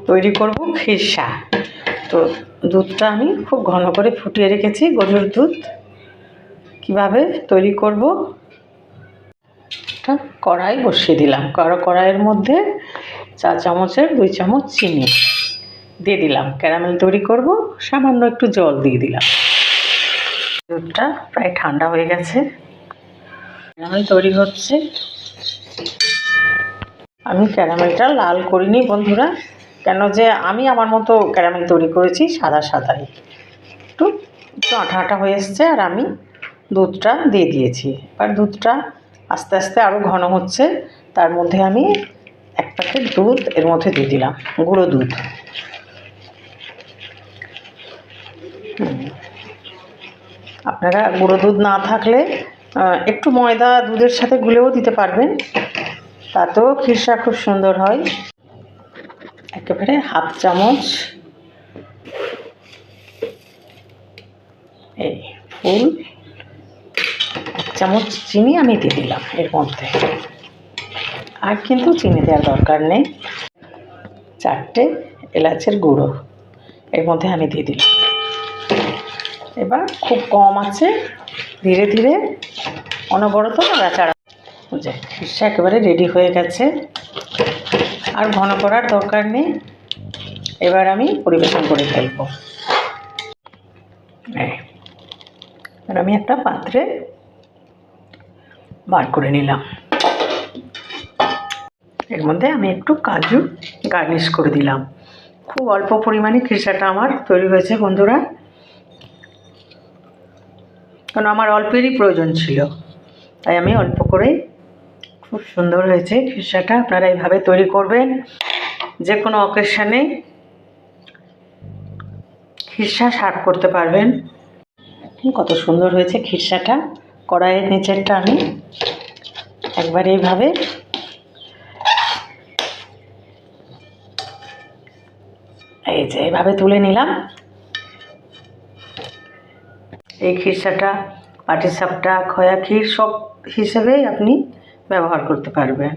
তৈরি করব খিরসা। তো দুধটা আমি খুব ঘন করে ফুটিয়ে রেখেছি, গরুর দুধ। কিভাবে তৈরি করব, কড়াই বসিয়ে দিলাম। কড়াইয়ের মধ্যে 4 চামচের 2 চামচ চিনি দিয়ে দিলাম। ক্যারামেল তৈরি করব, সামান্য একটু জল দিয়ে দিলাম। দুধটা প্রায় ঠান্ডা হয়ে গেছে, ক্যারামেল তৈরি হচ্ছে। আমি ক্যারামেলটা লাল করিনি বন্ধুরা, কেন যে আমি আমার মতো ক্যারামেল তৈরি করেছি সাদা সাদাই, একটু একটু আঠা আঠা হয়ে এসছে। আর আমি দুধটা দিয়ে দিয়েছি। এবার দুধটা আস্তে আস্তে আরও ঘন হচ্ছে। তার মধ্যে আমি 1 প্যাকেট দুধ এর মধ্যে দিয়ে দিলাম, গুঁড়ো দুধ। আপনারা গুঁড়ো দুধ না থাকলে একটু ময়দা দুধের সাথে গুলেও দিতে পারবেন, তাতেও খিরসা খুব সুন্দর হয়। একেবারে 1/2 চামচ এই ফুল 1 চামচ চিনি আমি দিয়ে দিলাম এর মধ্যে। আর কিন্তু চিনি দেওয়ার দরকার নেই। 4টে এলাচের গুঁড়ো এর মধ্যে আমি দিয়ে দিলাম। এবার খুব কম আছে, ধীরে ধীরে অনবরত নাড়াচাড়া। যে খিরসা একেবারে রেডি হয়ে গেছে, আর ঘন করার দরকার নেই। এবার আমি পরিবেশন করে ফেলব। এবার আমি একটা পাত্রে বার করে নিলাম। এর মধ্যে আমি একটু কাজু গার্নিশ করে দিলাম। খুব অল্প পরিমাণে খিরসাটা আমার তৈরি হয়েছে বন্ধুরা, কারণ আমার অল্পেরই প্রয়োজন ছিল, তাই আমি অল্প করেই। খুব সুন্দর হয়েছে খিরসাটা। আপনারা এইভাবে তৈরি করবেন, যে কোনো অকেশনে খিরসা সার্ভ করতে পারবেন। কত সুন্দর হয়েছে খিরসাটা। কড়াইয়ের নিচেরটা আমি একবার এইভাবে এইভাবে তুলে নিলাম। এই খিরসাটা পাটিসাপটা, খয়া ক্ষীর সব হিসেবেই আপনি ব্যবহার করতে পারবেন।